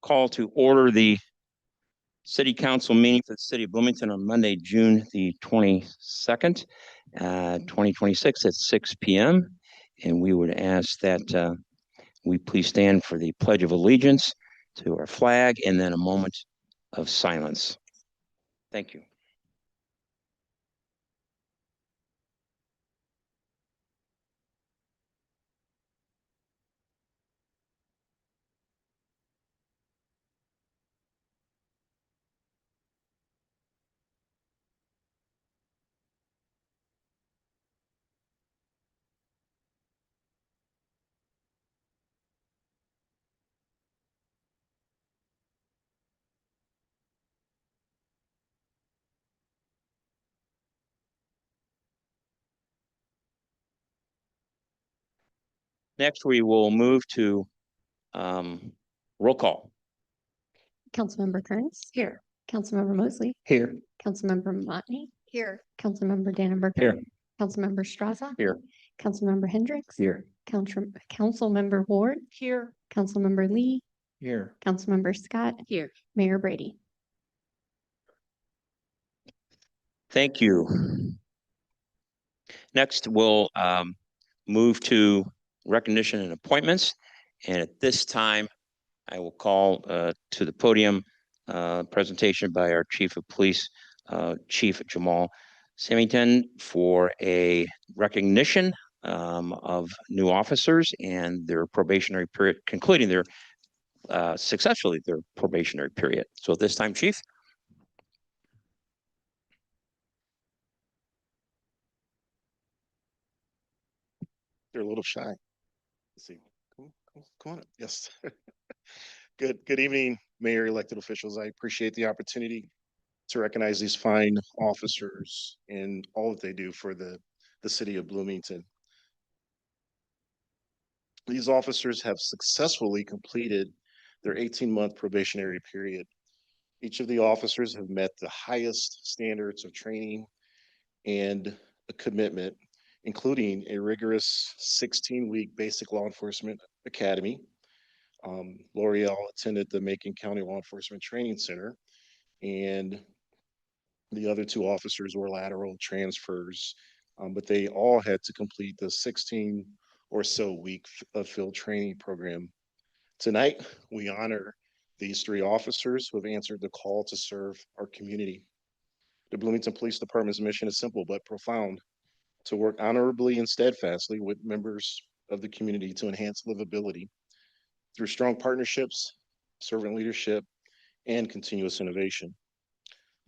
call to order the City Council meeting for the City of Bloomington on Monday, June the 22nd, 2026 at 6 p.m. And we would ask that we please stand for the Pledge of Allegiance to our flag and then a moment of silence. Thank you. Next, we will move to roll call. Councilmember Kearns? Here. Councilmember Mosley? Here. Councilmember Motney? Here. Councilmember Dannenberger? Here. Councilmember Straza? Here. Councilmember Hendricks? Here. Councilmember Ward? Here. Councilmember Lee? Here. Councilmember Scott? Here. Mayor Brady? Thank you. Next, we'll move to recognition and appointments. And at this time, I will call to the podium presentation by our Chief of Police, Chief Jamal Samington, for a recognition of new officers and their probationary period, concluding their successfully their probationary period. So at this time, Chief. They're a little shy. Let's see. Come on up. Yes. Good evening, Mayor, elected officials. I appreciate the opportunity to recognize these fine officers and all that they do for the city of Bloomington. These officers have successfully completed their 18-month probationary period. Each of the officers have met the highest standards of training and a commitment, including a rigorous 16-week basic law enforcement academy. L'Oreal attended the Macon County Law Enforcement Training Center, and the other two officers were lateral transfers, but they all had to complete the 16 or so week of field training program. Tonight, we honor these three officers who have answered the call to serve our community. The Bloomington Police Department's mission is simple but profound: to work honorably and steadfastly with members of the community to enhance livability through strong partnerships, servant leadership, and continuous innovation.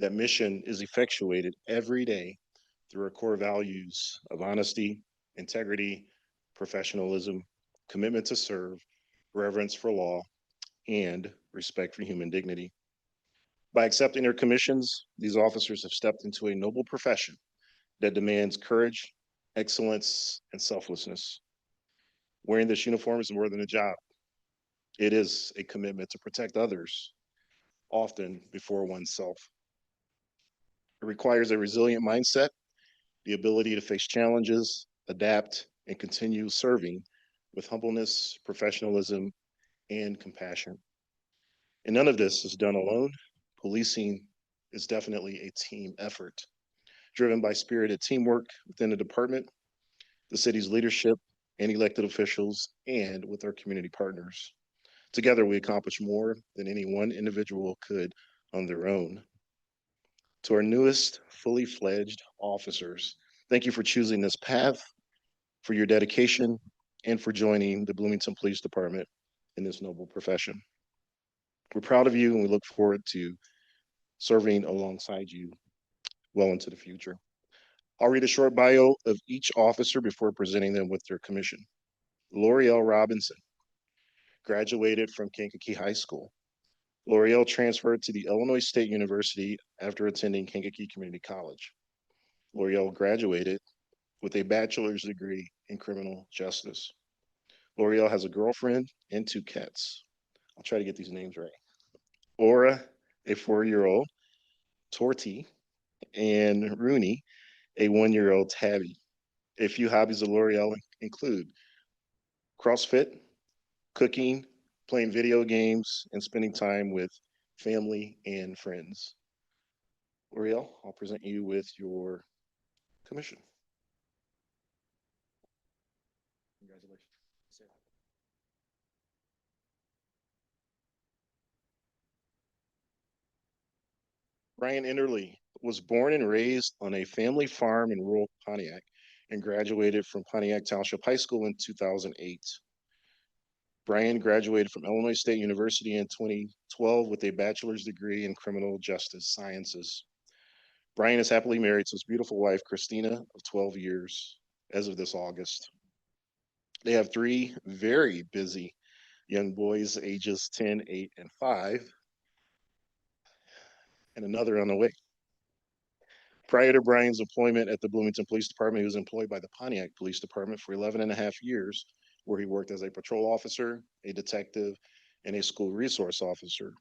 That mission is effectuated every day through our core values of honesty, integrity, professionalism, commitment to serve, reverence for law, and respect for human dignity. By accepting their commissions, these officers have stepped into a noble profession that demands courage, excellence, and selflessness. Wearing this uniform is more than a job. It is a commitment to protect others, often before oneself. It requires a resilient mindset, the ability to face challenges, adapt, and continue serving with humbleness, professionalism, and compassion. And none of this is done alone. Policing is definitely a team effort, driven by spirited teamwork within the department, the city's leadership, and elected officials, and with our community partners. Together, we accomplish more than any one individual could on their own. To our newest, fully fledged officers, thank you for choosing this path, for your dedication, and for joining the Bloomington Police Department in this noble profession. We're proud of you, and we look forward to serving alongside you well into the future. I'll read a short bio of each officer before presenting them with their commission. L'Oreal Robinson graduated from Kankakee High School. L'Oreal transferred to the Illinois State University after attending Kankakee Community College. L'Oreal graduated with a bachelor's degree in criminal justice. L'Oreal has a girlfriend and two cats. I'll try to get these names right. Aura, a 4-year-old, Torty, and Rooney, a 1-year-old tabby. A few hobbies of L'Oreal include CrossFit, cooking, playing video games, and spending time with family and friends. L'Oreal, I'll present you with your commission. Congratulations. Brian Enderly was born and raised on a family farm in rural Pontiac and graduated from Pontiac Township High School in 2008. Brian graduated from Illinois State University in 2012 with a bachelor's degree in criminal justice sciences. Brian is happily married to his beautiful wife, Christina, of 12 years as of this August. They have three very busy young boys, ages 10, 8, and 5, and another on the way. Prior to Brian's employment at the Bloomington Police Department, he was employed by the Pontiac Police Department for 11 and a half years, where he worked as a patrol officer, a detective, and a school resource officer.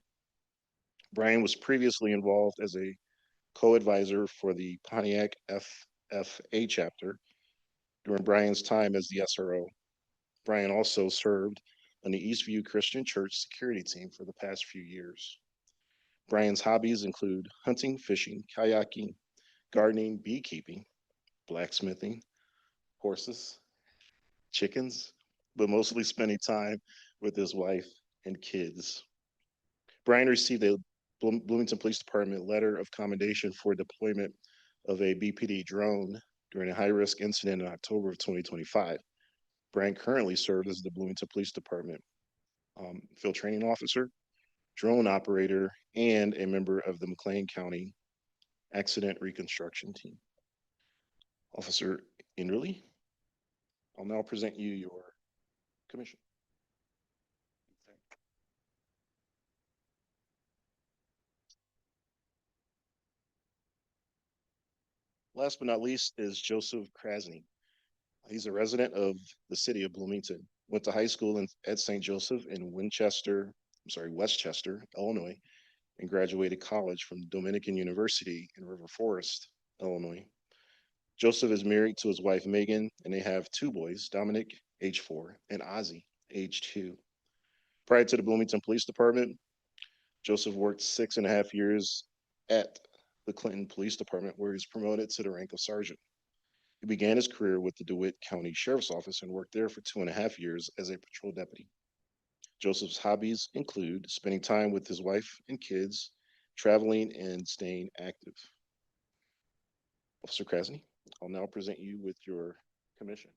Brian was previously involved as a co-advisor for the Pontiac FFA chapter during Brian's time as the SRO. Brian also served on the Eastview Christian Church security team for the past few years. Brian's hobbies include hunting, fishing, kayaking, gardening, beekeeping, blacksmithing, horses, chickens, but mostly spending time with his wife and kids. Brian received a Bloomington Police Department letter of commendation for deployment of a BPD drone during a high-risk incident in October of 2025. Brian currently serves as the Bloomington Police Department field training officer, drone operator, and a member of the McLean County Accident Reconstruction Team. Officer Inderly, I'll now present you your commission. Last but not least is Joseph Krasny. He's a resident of the city of Bloomington, went to high school at St. Joseph in Westchester, Illinois, and graduated college from Dominican University in River Forest, Illinois. Joseph is married to his wife, Megan, and they have two boys, Dominic, age 4, and Ozzy, age 2. Prior to the Bloomington Police Department, Joseph worked 6.5 years at the Clinton Police Department, where he was promoted to the rank of sergeant. He began his career with the DeWitt County Sheriff's Office and worked there for 2.5 years as a patrol deputy. Joseph's hobbies include spending time with his wife and kids, traveling, and staying active. Officer Krasny, I'll now present you with your commission.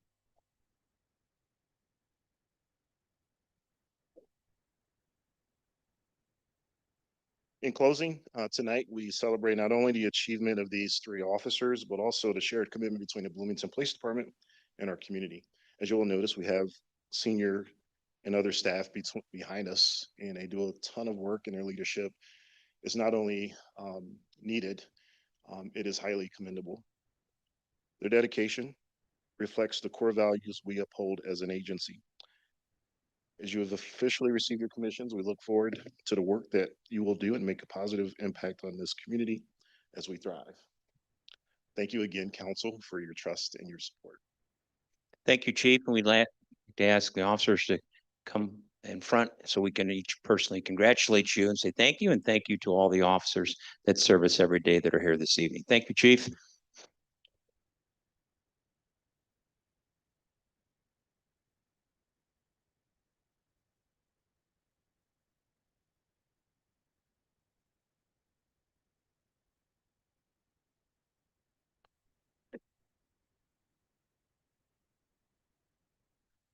In closing, tonight we celebrate not only the achievement of these three officers, but also the shared commitment between the Bloomington Police Department and our community. As you will notice, we have senior and other staff behind us, and they do a ton of work, and their leadership is not only needed, it is highly commendable. Their dedication reflects the core values we uphold as an agency. As you have officially received your commissions, we look forward to the work that you will do and make a positive impact on this community as we thrive. Thank you again, Council, for your trust and your support. Thank you, Chief. And we'd like to ask the officers to come in front so we can each personally congratulate you and say thank you, and thank you to all the officers that serve us every day that are here this evening. Thank you, Chief.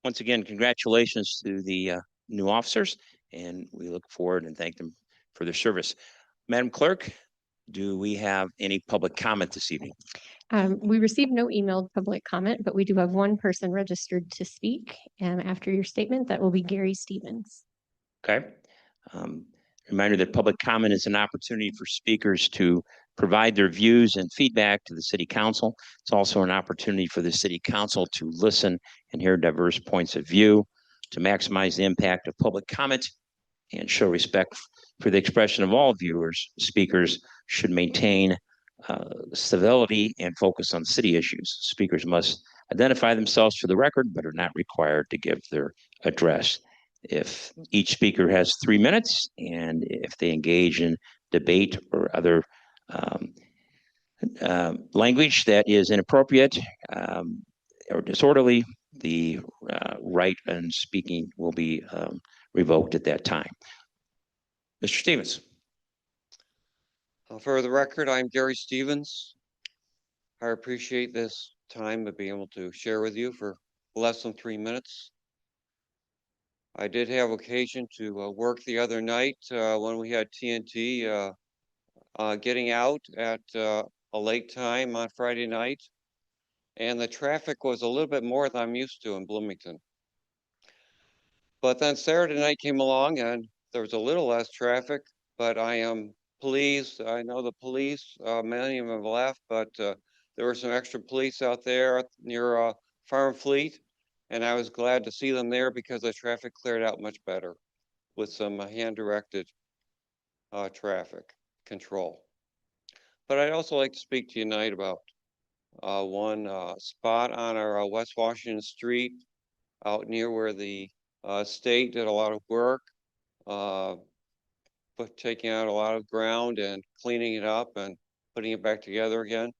Once again, congratulations to the new officers, and we look forward and thank them for their service. Madam Clerk, do we have any public comment this evening? We received no emailed public comment, but we do have one person registered to speak. And after your statement, that will be Gary Stevens. Okay. Reminder that public comment is an opportunity for speakers to provide their views and feedback to the City Council. It's also an opportunity for the City Council to listen and hear diverse points of view, to maximize the impact of public comment and show respect for the expression of all viewers. Speakers should maintain civility and focus on city issues. Speakers must identify themselves for the record, but are not required to give their address. If each speaker has 3 minutes, and if they engage in debate or other language that is inappropriate or disorderly, the right in speaking will be revoked at that time. Mr. Stevens. For the record, I'm Gary Stevens. I appreciate this time of being able to share with you for less than 3 minutes. I did have occasion to work the other night when we had TNT getting out at a late time on Friday night, and the traffic was a little bit more than I'm used to in Bloomington. But then Saturday night came along and there was a little less traffic, but I am pleased. I know the police, many of them have left, but there were some extra police out there near Farm Fleet, and I was glad to see them there because the traffic cleared out much better with some hand-directed traffic control. But I'd also like to speak to you tonight about one spot on our West Washington Street out near where the state did a lot of work, taking out a lot of ground and cleaning it up and putting it back together again.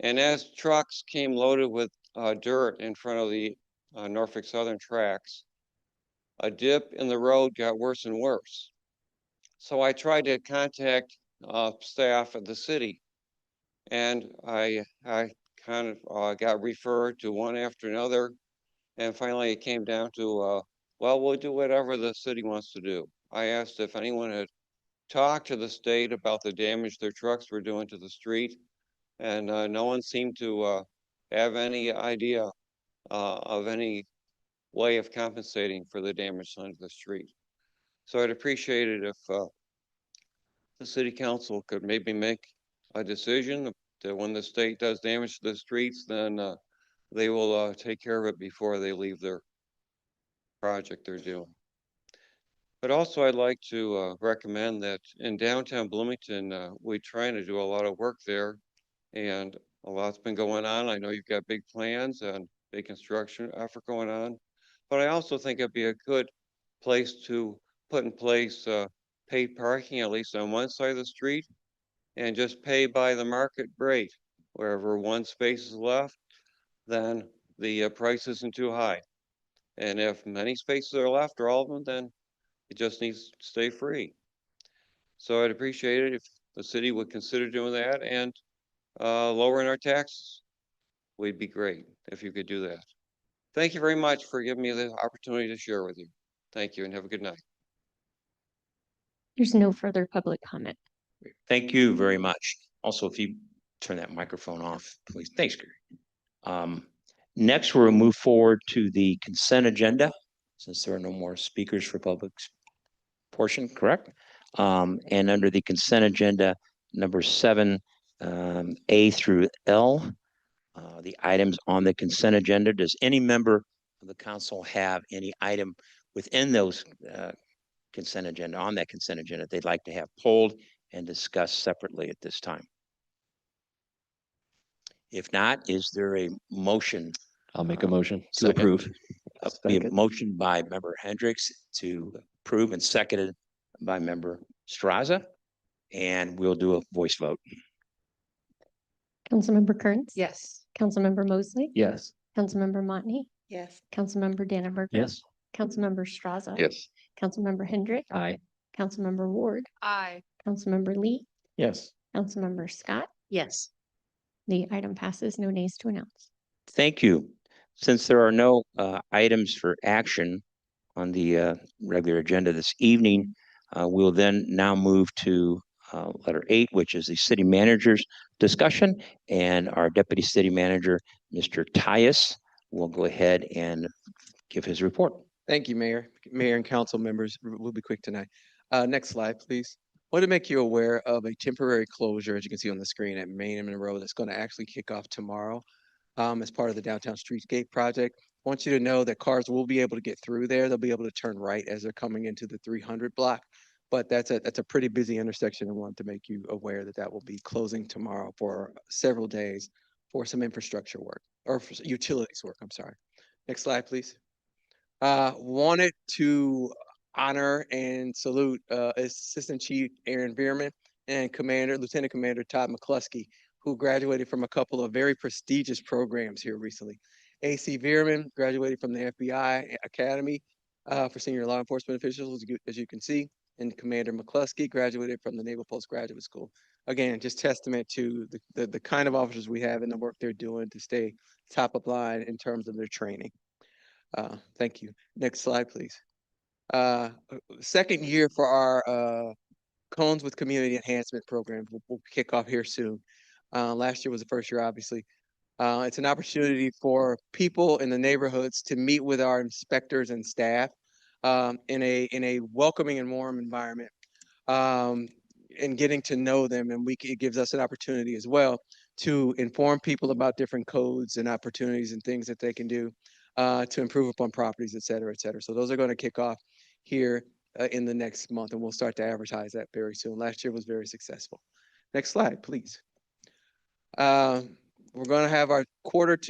And as trucks came loaded with dirt in front of the Norfolk Southern tracks, a dip in the road got worse and worse. So I tried to contact staff at the city, and I kind of got referred to one after another. And finally it came down to, well, we'll do whatever the city wants to do. I asked if anyone had talked to the state about the damage their trucks were doing to the street, and no one seemed to have any idea of any way of compensating for the damage done to the street. So I'd appreciate it if the city council could maybe make a decision that when the state does damage to the streets, then they will take care of it before they leave their project they're doing. But also I'd like to recommend that in downtown Bloomington, we're trying to do a lot of work there, and a lot's been going on. I know you've got big plans and big construction effort going on, but I also think it'd be a good place to put in place paid parking, at least on one side of the street, and just pay by the market rate. Wherever one space is left, then the price isn't too high. And if many spaces are left, or all of them, then it just needs to stay free. So I'd appreciate it if the city would consider doing that and lowering our taxes. Would be great if you could do that. Thank you very much for giving me the opportunity to share with you. Thank you and have a good night. There's no further public comment. Thank you very much. Also, if you turn that microphone off, please. Thanks, Gary. Next, we'll move forward to the consent agenda, since there are no more speakers for public portion, correct? And under the consent agenda, number 7, A through L, the items on the consent agenda. Does any member of the council have any item within those consent agenda, on that consent agenda, they'd like to have pulled and discussed separately at this time? If not, is there a motion? I'll make a motion to second. approve. Be a Second. motion by member Hendricks to approve and seconded by member Straza, and we'll do a voice vote. Councilmember Kearns? Yes. Councilmember Mosley? Yes. Councilmember Motney? Yes. Councilmember Dannenberger? Yes. Councilmember Straza? Yes. Councilmember Hendrick? Aye. Councilmember Ward? Aye. Councilmember Lee? Yes. Councilmember Scott? Yes. The item passes, no nays to announce. Thank you. Since there are no items for action on the regular agenda this evening, we'll then now move to letter 8, which is the city manager's discussion, and our deputy city manager, Mr. Tyus, will go ahead and give his report. Thank you, Mayor and council members. We'll be quick tonight. Next slide, please. Want to make you aware of a temporary closure, as you can see on the screen, at Main and Monroe that's going to actually kick off tomorrow as part of the Downtown Streetscape project. I want you to know that cars will be able to get through there. They'll be able to turn right as they're coming into the 300 block. But that's a pretty busy intersection, and want to make you aware that that will be closing tomorrow for several days for some infrastructure work, or for utilities work, I'm sorry. Next slide, please. Wanted to honor and salute Assistant Chief Aaron Veerman and Lieutenant Commander Todd McCluskey, who graduated from a couple of very prestigious programs here recently. AC Veerman graduated from the FBI Academy for senior law enforcement officials, as you can see, and Commander McCluskey graduated from the Naval Postgraduate School. Again, just testament to the kind of officers we have and the work they're doing to stay top of line in terms of their training. Thank you. Next slide, please. Second year for our Cones with Community Enhancement program will kick off here soon. Last year was the first year, obviously. It's an opportunity for people in the neighborhoods to meet with our inspectors and staff in a welcoming and warm environment, and getting to know them. And it gives us an opportunity as well to inform people about different codes and opportunities and things that they can do to improve upon properties, et cetera, et cetera. So those are going to kick off here in the next month, and we'll start to advertise that very soon. Last year was very successful. Next slide, please. We're going to have our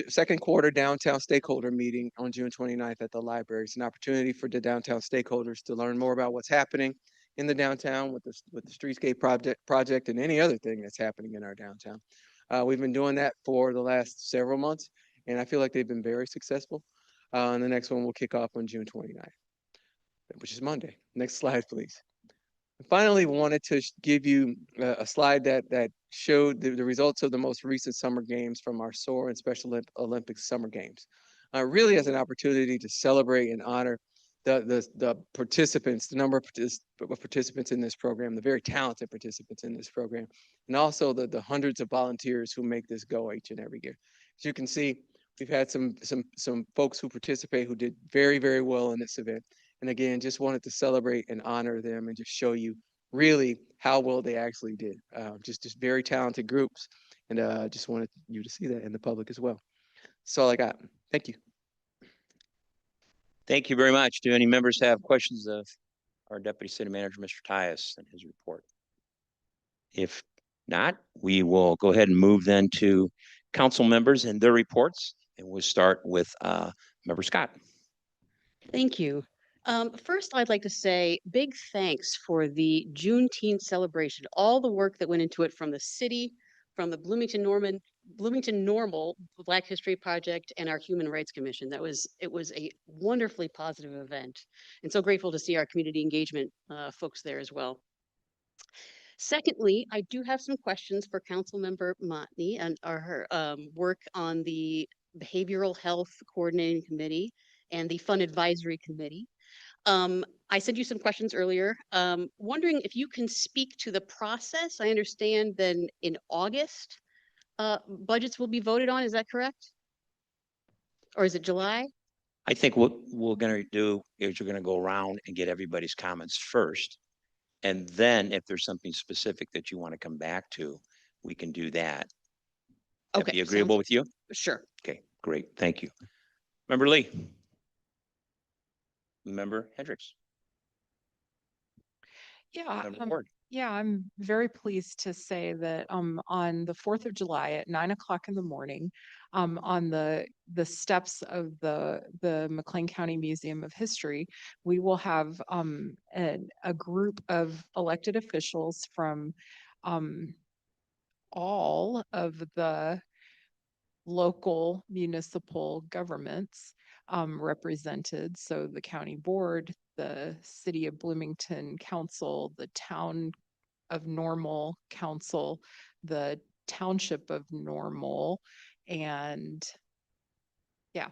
second quarter downtown stakeholder meeting on June 29th at the library. It's an opportunity for the downtown stakeholders to learn more about what's happening in the downtown with the streetscape project and any other thing that's happening in our downtown. We've been doing that for the last several months, and I feel like they've been very successful. And the next one will kick off on June 29th, which is Monday. Next slide, please. Finally, wanted to give you a slide that showed the results of the most recent summer games from our SOAR and Special Olympics summer games. Really as an opportunity to celebrate and honor the participants, the number of participants in this program, the very talented participants in this program, and also the hundreds of volunteers who make this go each and every year. As you can see, we've had some folks who participate who did very, very well in this event. And again, just wanted to celebrate and honor them and just show you really how well they actually did. Just very talented groups. And just wanted you to see that in the public as well. That's all I got. Thank you. Thank you very much. Do any members have questions of our Deputy City Manager, Mr. Tyus, and his report? If not, we will go ahead and move then to council members and their reports. And we'll start with Member Scott. Thank you. First, I'd like to say big thanks for the Juneteenth celebration, all the work that went into it from the city, from the Bloomington Normal Black History Project, and our Human Rights Commission. It was a wonderfully positive event, and so grateful to see our community engagement folks there as well. Secondly, I do have some questions for Councilmember Motney and her work on the Behavioral Health Coordinating Committee and the Fund Advisory Committee. I sent you some questions earlier. Wondering if you can speak to the process. I understand then in August, budgets will be voted on. Is that correct? Or is it July? I think what we're going to do is you're going to go around and get everybody's comments first. And then if there's something specific that you want to come back to, we can do that. That Okay. be agreeable with you? Sure. Okay, great. Thank you. Member Lee. Member Hendricks. Yeah, Member Ward. yeah, I'm very pleased to say that on the 4th of July at 9 o'clock in the morning, on the steps of the McLean County Museum of History, we will have a group of elected officials from all of the local municipal governments represented. So the county board, the city of Bloomington council, the town of Normal council, the township of Normal, and yeah,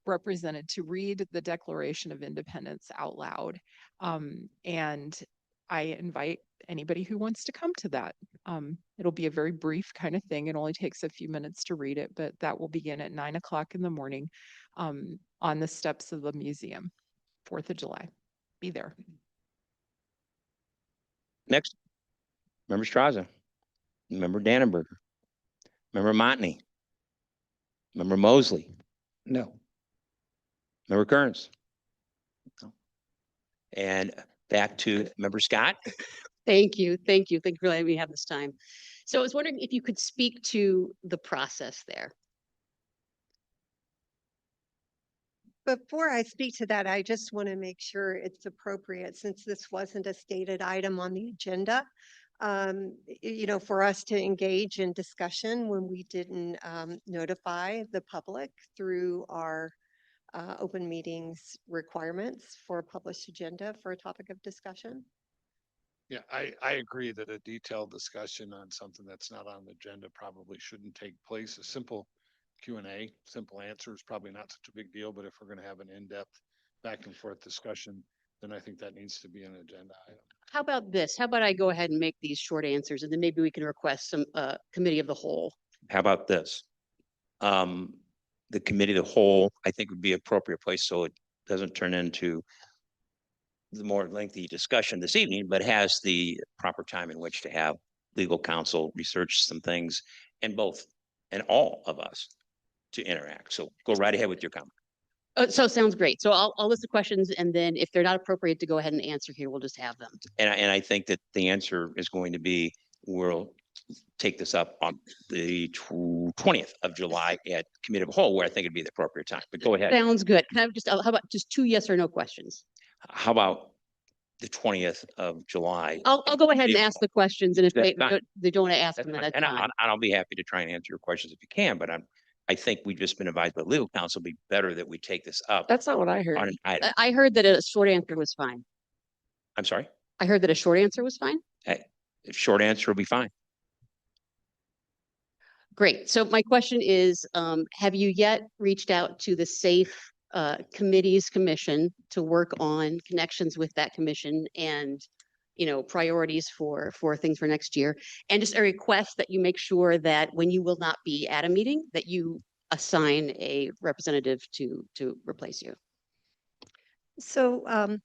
represented to read the Declaration of Independence out loud. And I invite anybody who wants to come to that. It'll be a very brief kind of thing. It only takes a few minutes to read it, but that will begin at 9 o'clock in the morning on the steps of the museum, 4th of July. Be there. Next, Member Straza. Member Dannenberger. Member Motney. Member Mosley. No. Member Kearns. No. And back to Member Scott. Thank you. Thank you. Thank you for letting me have this time. So I was wondering if you could speak to the process there. Before I speak to that, I just want to make sure it's appropriate since this wasn't a stated item on the agenda. For us to engage in discussion when we didn't notify the public through our open meetings requirements for a published agenda for a topic of discussion. Yeah, I agree that a detailed discussion on something that's not on the agenda probably shouldn't take place. A simple Q&A, simple answer is probably not such a big deal, but if we're gonna have an in-depth back and forth discussion, then I think that needs to be an agenda item. How about this? How about I go ahead and make these short answers and then maybe we can request some committee of the whole. How about this? The committee of the whole, I think would be appropriate place, so it doesn't turn into the more lengthy discussion this evening, but has the proper time in which to have legal counsel research some things and all of us to interact. So go right ahead with your comment. So sounds great. So I'll list the questions and then if they're not appropriate to go ahead and answer here, we'll just have them. And I think that the answer is going to be, we'll take this up on the 20th of July at Committee of the Whole, where I think it'd be the appropriate time, but go ahead. Sounds good. Can I just, how about just 2 yes or no questions? How about the 20th of July? I'll go ahead and ask the questions and if That's fine. they don't want to ask That's them, then fine. that's And fine. I'll be happy to try and answer your questions if you can, but I think we've just been advised by legal counsel, it'd be better that we take this up That's not what I on heard. an item. I heard that a short answer was fine. I'm sorry, I heard that a short answer was fine. short answer will be fine. Great. So my question is, have you yet reached out to the SAFE commission to work on connections with that commission and, priorities for things for next year? And just a request that you make sure that when you will not be at a meeting, that you assign a representative to replace you. So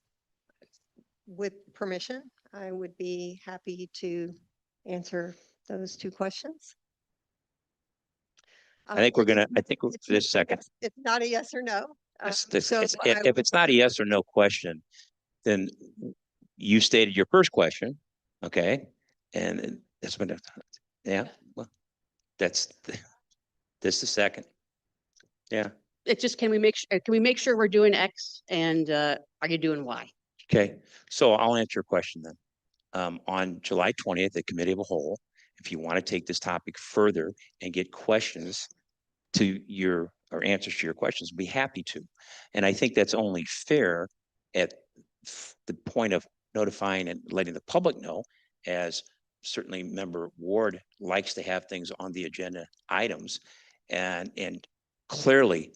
with permission, I would be happy to answer those 2 questions. I think we're gonna, I think It's- this second, It's not a yes or no. So if it's not a yes or no question, then you stated your first question, okay? And that's been, yeah, well, that's the second. Yeah, It's just, can we make sure we're doing X and are you doing Y? okay. So I'll answer your question then. On July 20th, the Committee of a Whole, if you want to take this topic further and get questions to or answers to your questions, be happy to. And I think that's only fair at the point of notifying and letting the public know, as certainly Member Ward likes to have things on the agenda items and clearly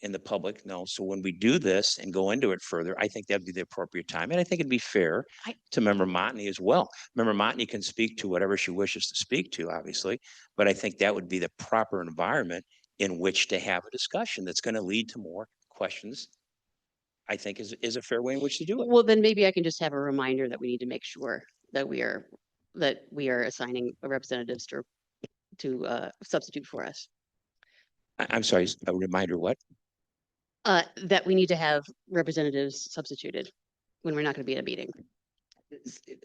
in the public know. So when we do this and go into it further, I think that'd be the appropriate time. And I think it'd be fair to Member Motney as well. Member Motney can speak to whatever she wishes to speak to, obviously, but I think that would be the proper environment in which to have a discussion that's going to lead to more questions. I think is a fair way in which to do it. Well, then maybe I can just have a reminder that we need to make sure that we are assigning representatives to substitute for us. I'm sorry, a reminder what? That we need to have representatives substituted when we're not going to be at a meeting.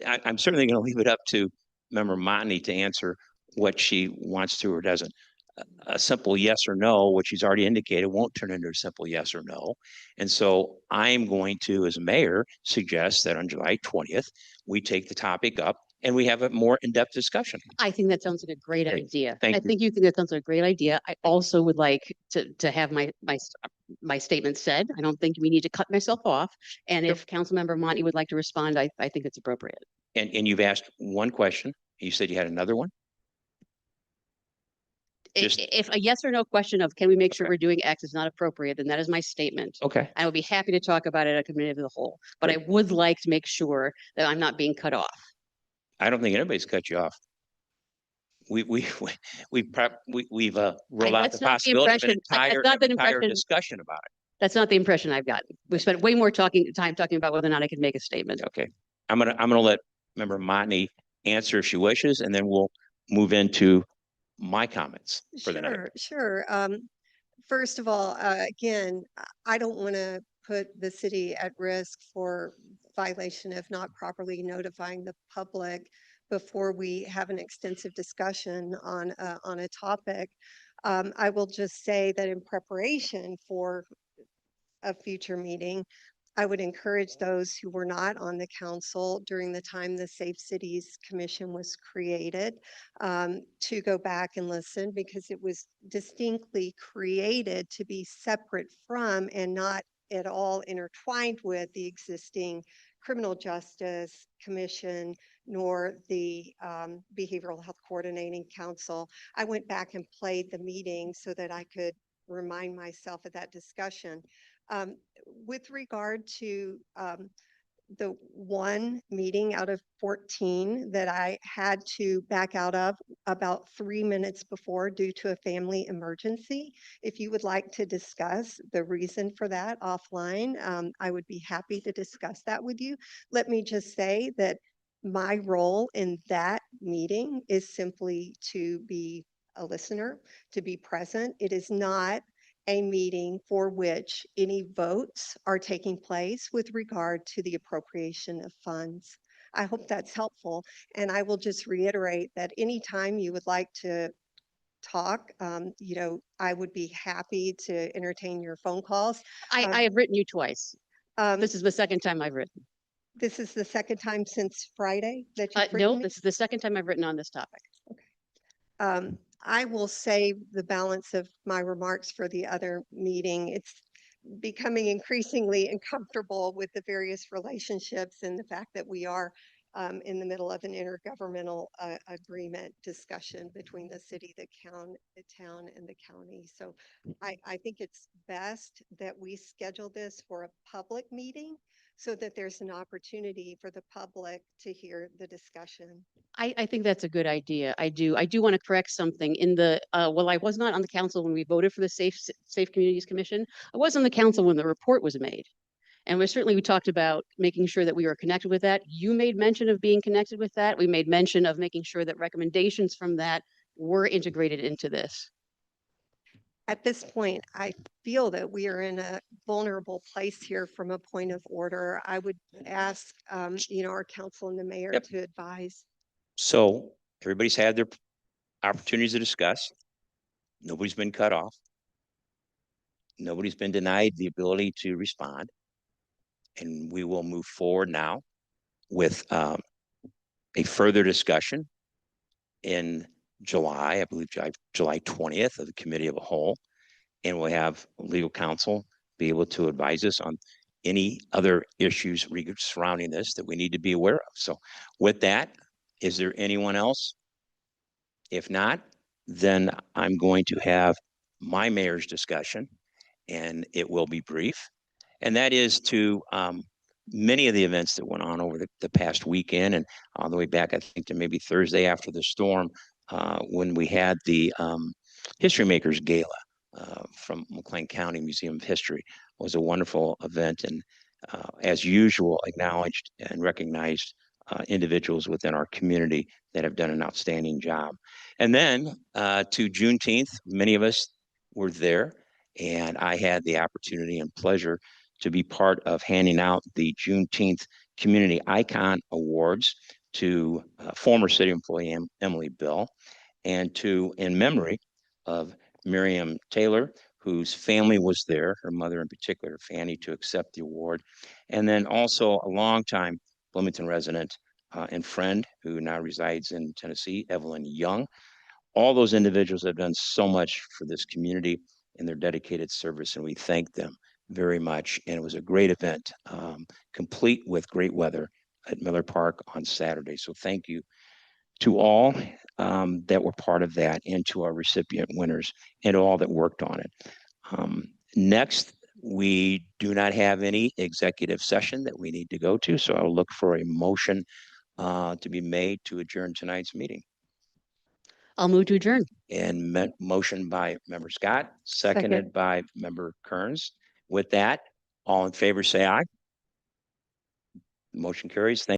I'm certainly going to leave it up to Member Motney to answer what she wants to or doesn't. A simple yes or no, which she's already indicated, won't turn into a simple yes or no. And so I'm going to, as mayor, suggest that on July 20th, we take the topic up and we have a more in-depth discussion. I think that sounds like a great Okay, idea. thank I you. think you think that sounds like a great idea. I also would like to have my statement said. I don't think we need to cut myself off. And if Councilmember Monty would like to respond, I think it's appropriate. And you've asked one question. You said you had another one? Just- If a yes or no question of can we make sure we're doing X is not appropriate, then that is my statement. Okay. I would be happy to talk about it at a committee of the whole, but I would like to make sure that I'm not being cut off. I don't think anybody's cut you off. We've rolled out That's the not the possibility of an impression. That's entire not the entire impression. discussion about it. That's not the impression I've gotten. We spent way more time talking about whether or not I can make a statement. Okay. I'm gonna let Member Motney answer if she wishes, and then we'll move into my comments for the night. Sure. First of all, again, I don't want to put the city at risk for violation of not properly notifying the public before we have an extensive discussion on a topic. I will just say that in preparation for a future meeting. I would encourage those who were not on the council during the time the Safe Cities Commission was created to go back and listen, because it was distinctly created to be separate from and not at all intertwined with the existing Criminal Justice Commission nor the Behavioral Health Coordinating Council. I went back and played the meeting so that I could remind myself of that discussion. With regard to the one meeting out of 14 that I had to back out of about 3 minutes before due to a family emergency, if you would like to discuss the reason for that offline, I would be happy to discuss that with you. Let me just say that my role in that meeting is simply to be a listener, to be present. It is not a meeting for which any votes are taking place with regard to the appropriation of funds. I hope that's helpful. And I will just reiterate that anytime you would like to talk, I would be happy to entertain your phone calls. I have written you twice. Um, This is the second time I've written. This is the second time since Friday that you've No, written me? this is the second time I've written on this topic. I will save the balance of my remarks for the other meeting. It's becoming increasingly uncomfortable with the various relationships and the fact that we are in the middle of an intergovernmental agreement discussion between the city, the town, and the county. So I think it's best that we schedule this for a public meeting so that there's an opportunity for the public to hear the discussion. I think that's a good idea. I do want to correct something in the, well, I was not on the council when we voted for the Safe Communities Commission. I was on the council when the report was made. And we talked about making sure that we were connected with that. You made mention of being connected with that. We made mention of making sure that recommendations from that were integrated into this. At this point, I feel that we are in a vulnerable place here from a point of order. I would ask, our council and the mayor Yep. to advise. So everybody's had their opportunities to discuss. Nobody's been cut off. Nobody's been denied the ability to respond. And we will move forward now with a further discussion in July, I believe July 20th of the committee of a whole. And we'll have legal counsel be able to advise us on any other issues surrounding this that we need to be aware of. So with that, is there anyone else? If not, then I'm going to have my mayor's discussion, and it will be brief. And that is to many of the events that went on over the past weekend and all the way back, I think, to maybe Thursday after the storm, when we had the History Makers Gala from McLean County Museum of History. It was a wonderful event, and as usual, acknowledged and recognized individuals within our community that have done an outstanding job. And then to Juneteenth, many of us were there, and I had the opportunity and pleasure to be part of handing out the Juneteenth Community Icon Awards to former city employee Emily Bill, and in memory of Miriam Taylor, whose family was there, her mother in particular, Fanny, to accept the award. And then also a longtime Bloomington resident and friend who now resides in Tennessee, Evelyn Young. All those individuals have done so much for this community in their dedicated service, and we thank them very much. And it was a great event, complete with great weather at Miller Park on Saturday. So thank you to all that were part of that, and to our recipient winners, and all that worked on it. Next, we do not have any executive session that we need to go to, so I'll look for a motion to be made to adjourn tonight's meeting. I'll move to adjourn. And motion by Member Scott, seconded by Member Kearns. With that, all in favor, say aye. Motion carries. Thank